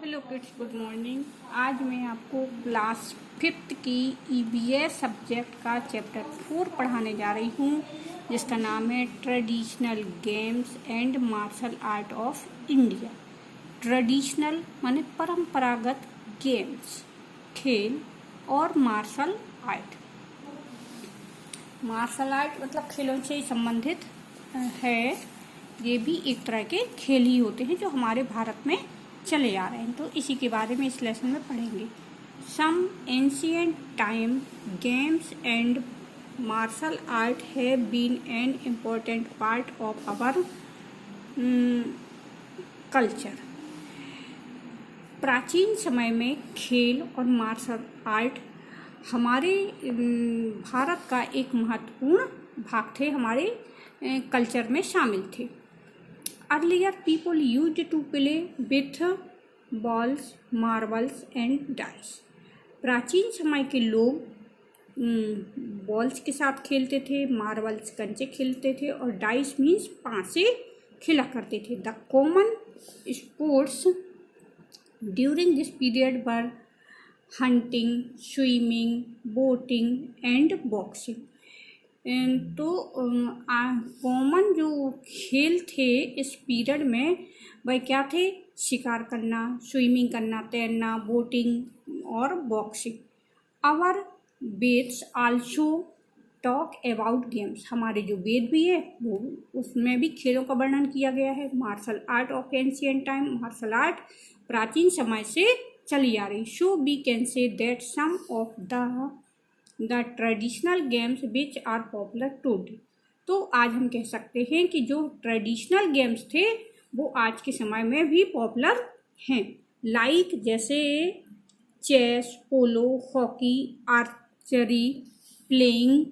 Hello kids, good morning. आज मैं आपको क्लास 5th की ईवीएस सब्जेक्ट का चैप्टर 4 पढ़ाने जा रही हूँ, जिसका नाम है traditional games and martial art of India. Traditional माने परंपरागत गेम्स, खेल, और मार्शल आर्ट। मार्शल आर्ट मतलब खेलों से संबंधित है। ये भी एक तरह के खेल ही होते हैं जो हमारे भारत में चले आ रहे हैं, तो इसी के बारे में इस लेसन में पढ़ेंगे। Some ancient time games and martial art have been an important part of our culture. प्राचीन समय में खेल और मार्शल आर्ट हमारे भारत का एक महत्वपूर्ण भाग थे, हमारे कल्चर में शामिल थे। Earlier people used to play with balls, marbles and dice. प्राचीन समय के लोग बॉल्स के साथ खेलते थे, मार्बल्स कंचे खेलते थे और डाइस मीन्स पासे खेला करते थे। The common sports during this period were hunting, swimming, boating and boxing. तो कॉमन जो खेल थे इस पीरियड में वह क्या थे? शिकार करना, स्विमिंग करना, तैरना, बोटिंग और boxing. Our Vedas also talk about games. हमारे जो वेद भी है वो उसमें भी खेलों का वर्णन किया गया है। Martial art of ancient time, martial art प्राचीन समय से चली आ रही। So we can say that some of the traditional games which are popular today. तो आज हम कह सकते हैं कि जो ट्रेडिशनल गेम्स थे वो आज के समय में भी पॉपुलर हैं। लाइक जैसे chess, polo, hockey, archery, playing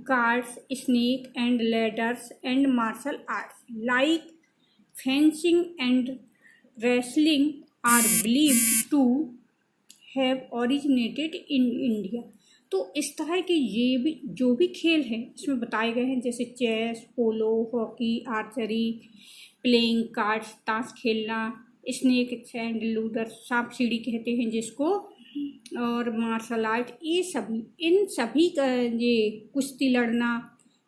cards, snake and ladders and martial arts like fencing and wrestling are believed to have originated in India. तो इस तरह के ये भी जो भी खेल हैं इसमें बताए गए हैं, जैसे chess, polo, hockey, archery, playing cards, ताश खेलना, स्नेक एंड लूडर, सांप सीढ़ी कहते हैं जिसको, और मार्शल आर्ट, ये सभी इन सभी का ये कुश्ती लड़ना,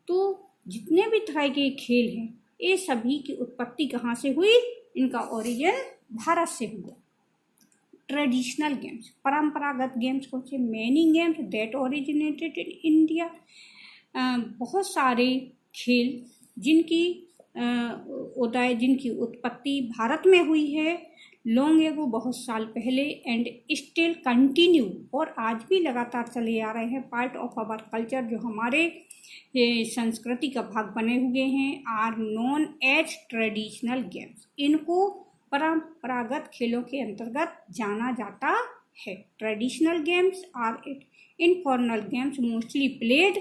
तो जितने भी तरह के खेल हैं ये सभी की उत्पत्ति कहाँ से हुई? इनका ओरिजिन भारत से हुआ। ट्रेडिशनल गेम्स, परंपरागत गेम्स कौन से? Many games that originated in India. बहुत सारे खेल जिनकी जिनकी उत्पत्ति भारत में हुई है लॉन्ग एगो, बहुत साल पहले, एंड स्टिल कंटिन्यू, और आज भी लगातार चले आ रहे हैं। पार्ट ऑफ आवर कल्चर, जो हमारे संस्कृति का भाग बने हुए हैं, are known as traditional games. इनको परंपरागत खेलों के अंतर्गत जाना जाता है। Traditional games are informal games mostly played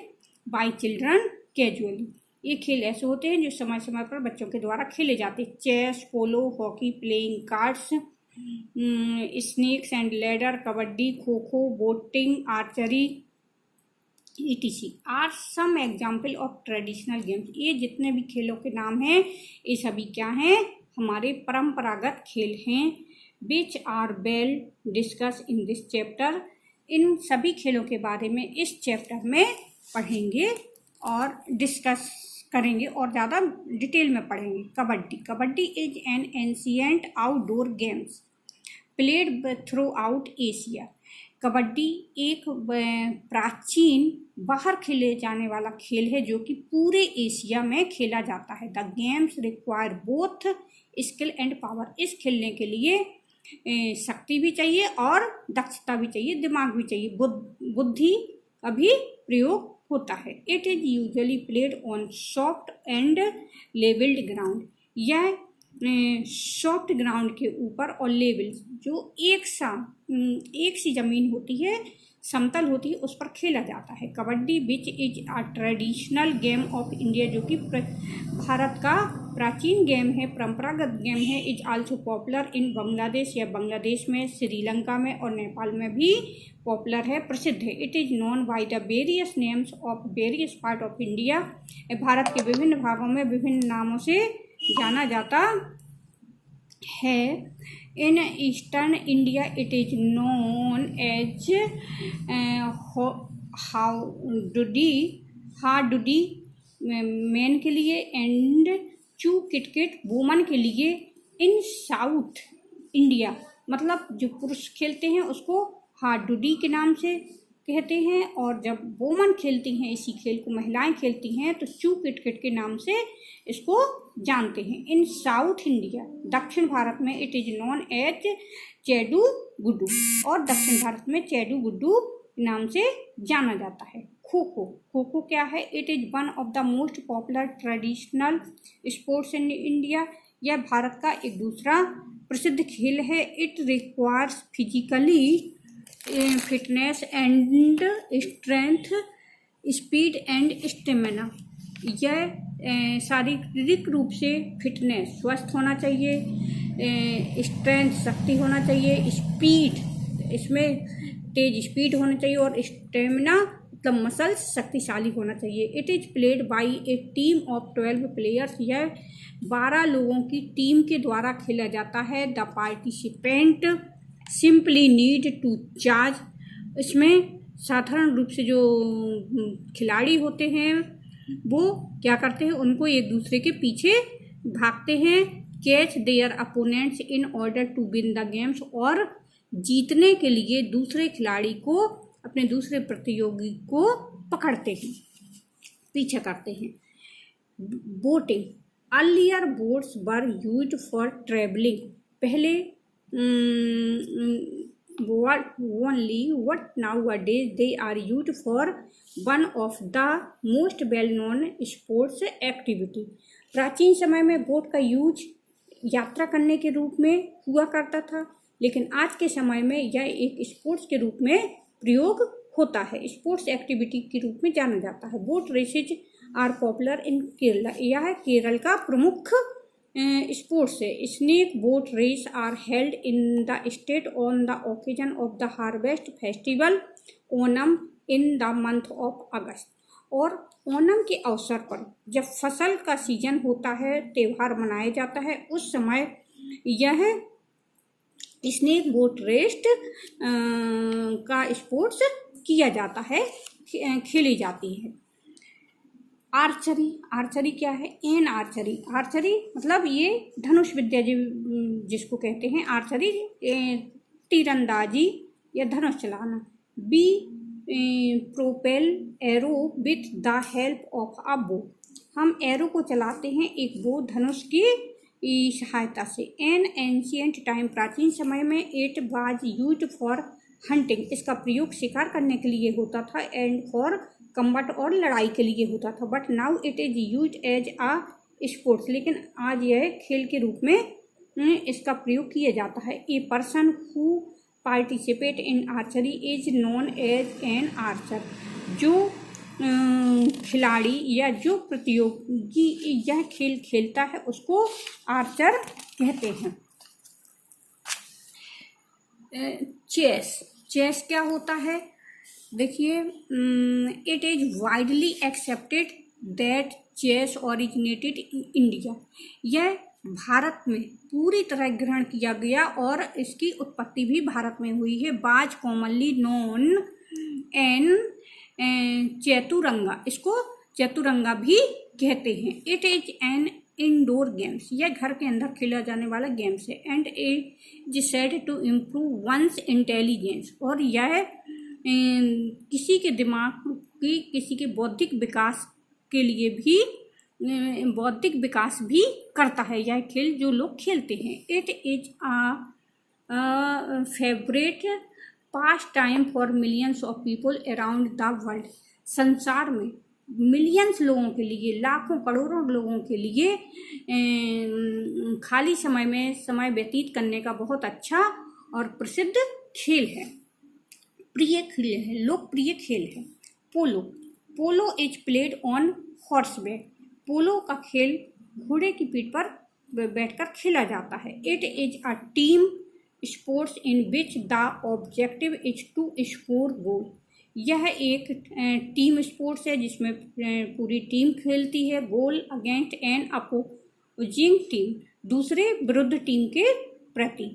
by children casually. ये खेल ऐसे होते हैं जो समय समय पर बच्चों के द्वारा खेले जाते हैं। Chess, polo, hockey, playing cards, snakes and ladder, kabaddi, kho kho, boating, archery etc. Are some example of traditional games. ये जितने भी खेलों के नाम हैं ये सभी क्या हैं? हमारे परंपरागत खेल हैं। Which are we'll discuss in this chapter. इन सभी खेलों के बारे में इस चैप्टर में पढ़ेंगे और डिस्कस करेंगे और ज़्यादा डिटेल में पढ़ेंगे। Kabaddi. Kabaddi is an ancient outdoor games played through out Asia. Kabaddi एक प्राचीन बाहर खेले जाने वाला खेल है जो कि पूरे एशिया में खेला जाता है। The games require both skill and power. इस खेलने के लिए शक्ति भी चाहिए और दक्षता भी चाहिए, दिमाग भी चाहिए, बुद्धि का भी प्रयोग होता है। It is usually played on soft and levelled ground. यह सॉफ्ट ग्राउंड के ऊपर और लेवल जो एक सी जमीन होती है, समतल होती है, उस पर खेला जाता है। Kabaddi which is a traditional game of India, जो कि भारत का प्राचीन गेम है, परंपरागत गेम है। Is also popular in Bangladesh, या बांग्लादेश में, श्रीलंका में और नेपाल में भी पॉपुलर है, प्रसिद्ध है। It is known by the various names of various part of India. Bharat के विभिन्न भागों में विभिन्न नामों से जाना जाता है। In eastern India, it is known as हाडुडी मैन के लिए एंड चू किटकिट वुमन के लिए। इन साउथ इंडिया मतलब जो पुरुष खेलते हैं उसको हाडुडी के नाम से कहते हैं, और जब वुमन खेलती हैं इसी खेल को, महिलाएं खेलती हैं, तो चू किटकिट के नाम से इसको जानते हैं। इन साउथ इंडिया दक्षिण भारत में it is known as Chedu Gudu, और दक्षिण भारत में चैडू गुड्डू नाम से जाना जाता है। खो खो, खो खो क्या है? It is one of the most popular traditional sports in India. यह भारत का एक दूसरा प्रसिद्ध खेल है। It requires physically fitness and strength, speed and stamina. यह शारीरिक रूप से फिटनेस स्वस्थ होना चाहिए, स्ट्रेंथ शक्ति होना चाहिए, स्पीड इसमें तेज स्पीड होना चाहिए, और स्टेमिना मतलब मसल्स शक्तिशाली होना चाहिए। It is played by A team of 12 players. यह 12 लोगों की टीम के द्वारा खेला जाता है। The participant simply need to charge. इसमें साधारण रूप से जो खिलाड़ी होते हैं वो क्या करते हैं, उनको एक दूसरे के पीछे भागते हैं। Catch their opponents in order to win the games, और जीतने के लिए दूसरे खिलाड़ी को, अपने दूसरे प्रतियोगी को पकड़ते हैं, पीछे करते हैं। Boating, earlier boats were used for travelling. पहले only what nowadays they are used for one of the most well known sports activity। प्राचीन समय में बोट का यूज यात्रा करने के रूप में हुआ करता था, लेकिन आज के समय में यह एक स्पोर्ट्स के रूप में प्रयोग होता है, स्पोर्ट्स एक्टिविटी के रूप में जाना जाता है। Boat races are popular in Kerala. यह केरल का प्रमुख स्पोर्ट्स है। Snake boat race are held in the state on the occasion of the harvest festival Onam in the month of August. और ओनम के अवसर पर जब फसल का सीजन होता है, त्यौहार मनाया जाता है, उस समय यह स्नेक बोट रेस का स्पोर्ट्स किया जाता है, खेली जाती है। आर्चरी, आर्चरी क्या है? एन आर्चरी, आर्चरी मतलब ये धनुष विद्या जिसको कहते हैं। आर्चरी तीरंदाजी या धनुष चलाना। Be propel arrow with the help of a bow. हम एरो को चलाते हैं एक बो, धनुष की सहायता से। एन एंशियंट टाइम, प्राचीन समय में it was used for hunting. इसका प्रयोग शिकार करने के लिए होता था, एंड फॉर कम्बट और लड़ाई के लिए होता था। But now it is used as a sports, लेकिन आज यह खेल के रूप में इसका प्रयोग किया जाता है। A person who participate in archery is known as an archer. जो खिलाड़ी या जो प्रतियोगी यह खेल खेलता है उसको आर्चर कहते हैं। चेस, चेस क्या होता है? देखिए, it is widely accepted that chess originated in India. यह भारत में पूरी तरह ग्रहण किया गया और इसकी उत्पत्ति भी भारत में हुई है। बाज कॉमनली नोन एन चतुरंगा, इसको चतुरंगा भी कहते हैं। It is an indoor games, यह घर के अंदर खेला जाने वाला गेम्स है। And it is said to improve one's intelligence, और यह किसी के दिमाग की, किसी के बौद्धिक विकास के लिए भी, बौद्धिक विकास भी करता है यह खेल जो लोग खेलते हैं। It is a favourite pass time for millions of people around the world. संसार में मिलियंस लोगों के लिए, लाखों करोड़ों लोगों के लिए खाली समय में समय व्यतीत करने का बहुत अच्छा और प्रसिद्ध खेल है, प्रिय खेल है, लोकप्रिय खेल है। पोलो, पोलो इज प्लेड ऑन हॉर्सबैक। पोलो का खेल घोड़े की पीठ पर बैठकर खेला जाता है। It is a team sports in which the objective is to score goal. यह एक टीम स्पोर्ट्स है जिसमें पूरी टीम खेलती है। Goal against an opposing team, दूसरे विरुद्ध टीम के प्रति।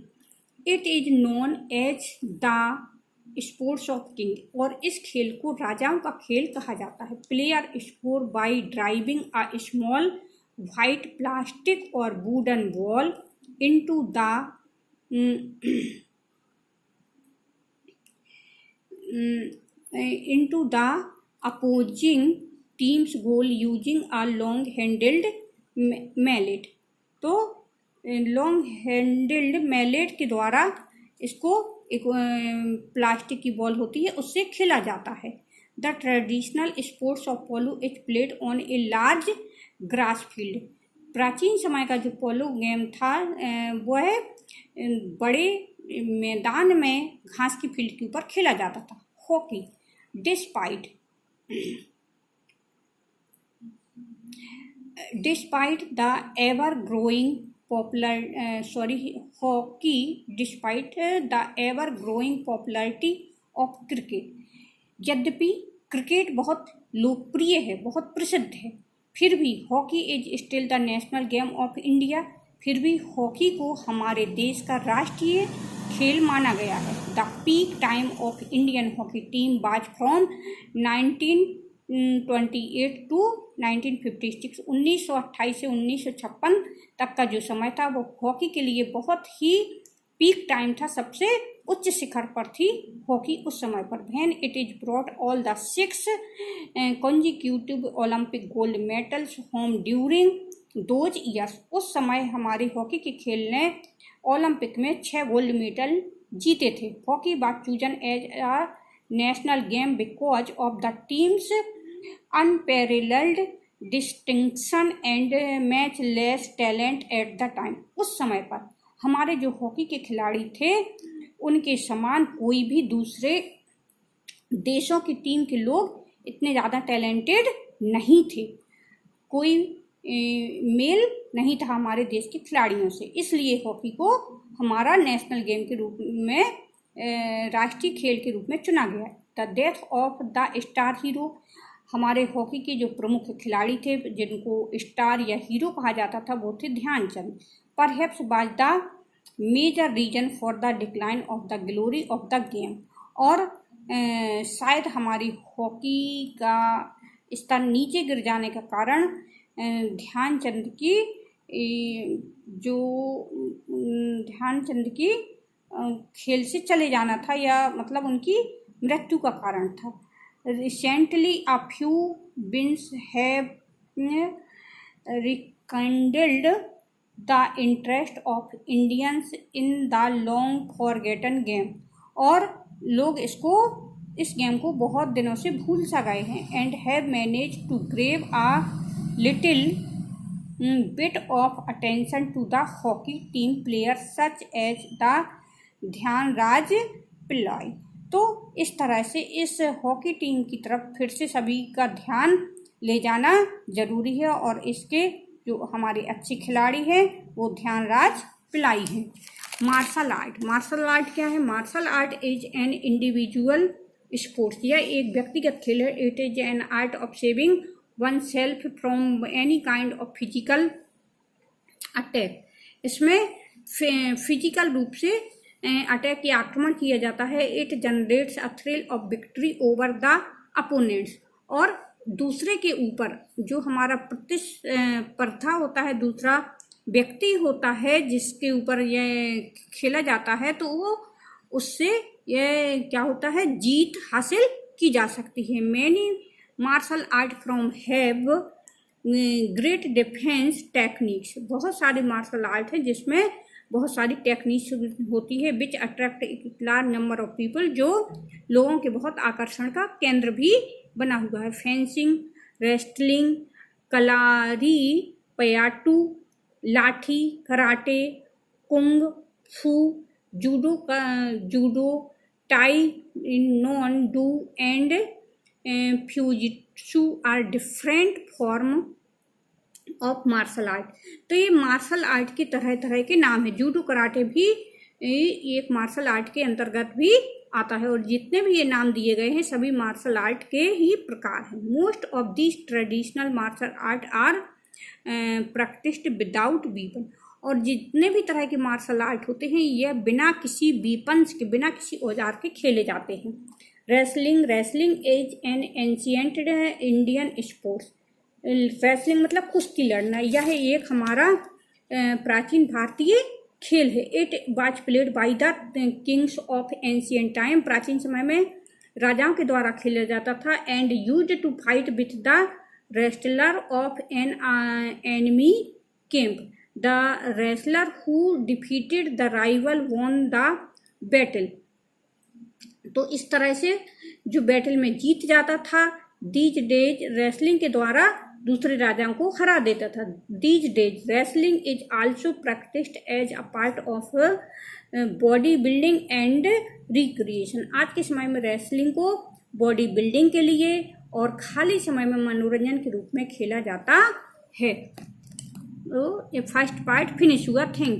It is known as the sports of king, और इस खेल को राजाओं का खेल कहा जाता है। Player score by driving a small white plastic or wooden ball into the into the opposing team's goal using a long handled mallet। तो लॉन्ग हैंडल्ड मैलेट के द्वारा इसको एक प्लास्टिक की बॉल होती है उससे खेला जाता है। The traditional sports of polo is played on a large grass field. प्राचीन समय का जो पोलो गेम था वह बड़े मैदान में घास की फील्ड के ऊपर खेला जाता था। Hockey despite the ever growing popularity of cricket. यद्यपि क्रिकेट बहुत लोकप्रिय है, बहुत प्रसिद्ध है, फिर भी hockey is still the national game of India. फिर भी हॉकी को हमारे देश का राष्ट्रीय खेल माना गया है। The peak time of Indian hockey team was from 1928 to 1956। 1928 से 1956 तक का जो समय था वो हॉकी के लिए बहुत ही पीक टाइम था, सबसे उच्च शिखर पर थी हॉकी उस समय पर। When it is brought all the 6 consecutive Olympic gold medals home during those years. उस समय हमारी हॉकी के खेल ने ओलंपिक में 6 गोल्ड मेडल जीते थे। Hockey was chosen as a national game because of the team's unparalleled distinction and matchless talent at the time. उस समय पर हमारे जो हॉकी के खिलाड़ी थे उनके समान कोई भी दूसरे देशों की टीम के लोग इतने ज़्यादा टैलेंटेड नहीं थे, कोई मेल नहीं था हमारे देश के खिलाड़ियों से। इसलिए हॉकी को हमारा नेशनल गेम के रूप में, राष्ट्रीय खेल के रूप में चुना गया। The death of the star hero. हमारे हॉकी के जो प्रमुख खिलाड़ी थे जिनको स्टार या हीरो कहा जाता था वो थे Dhyan Chand. Perhaps was the major reason for the decline of the glory of the game. और शायद हमारी हॉकी का स्तर नीचे गिर जाने का कारण ध्यानचंद की खेल से चले जाना था, या मतलब उनकी मृत्यु का कारण था। Recently a few wins have rekindled the interest of Indians in the long forgotten game. और लोग इस गेम को बहुत दिनों से भूल सा गए हैं। And have manage to grab a little bit of attention to the hockey team players such as the Dhanraj Pillay. तो इस तरह से इस हॉकी टीम की तरफ फिर से सभी का ध्यान ले जाना जरूरी है, और इसके जो हमारे अच्छे खिलाड़ी हैं वो ध्यानराज पिल्लाई हैं। मार्शल आर्ट क्या है? Martial art is an individual sports. यह एक व्यक्तिगत खेल है। It is an art of saving oneself from any kind of physical attack. इसमें फिजिकल रूप से अटैक या आक्रमण किया जाता है। It generates a thrill of victory over the opponents. और दूसरे के ऊपर जो हमारा प्रतिस्पर्धा होता है, दूसरा व्यक्ति होता है जिसके ऊपर यह खेला जाता है, तो वो उससे यह क्या होता है, जीत हासिल की जा सकती है। Many martial art from have great defence techniques. बहुत सारे मार्शल आर्ट हैं जिसमें बहुत सारी टेक्निक्स होती है। Which attract large number of people, जो लोगों के बहुत आकर्षण का केंद्र भी बना हुआ है। Fencing, wrestling, Kalaripayattu, lathi, karate, kung fu, judo, taekwondo and jujitsu are different form of martial art. तो ये मार्शल आर्ट के तरह तरह के नाम है। जूडो, कराटे भी एक मार्शल आर्ट के अंतर्गत भी आता है, और जितने भी ये नाम दिए गए हैं सभी मार्शल आर्ट के ही प्रकार हैं। Most of these traditional martial art are practised without weapon. और जितने भी तरह के मार्शल आर्ट होते हैं यह बिना किसी वीपन्स के, बिना किसी औजार के खेले जाते हैं। Wrestling is an ancient Indian sports. Wrestling मतलब कुश्ती लड़ना, यह एक हमारा प्राचीन भारतीय खेल है। It was played by the kings of ancient time. प्राचीन समय में राजाओं के द्वारा खेला जाता था। And used to fight with the wrestler of an enemy camp. The wrestler who defeated the rival won the battle. तो इस तरह से जो बैटल में जीत जाता था, दीज डेज रेसलिंग के द्वारा दूसरे राजाओं को हरा देता था। These days wrestling is also practised as a part of body building and recreation. आज के समय में रेसलिंग को बॉडी बिल्डिंग के लिए और खाली समय में मनोरंजन के रूप में खेला जाता है। तो ये फर्स्ट पार्ट फिनिश हुआ। Thank you.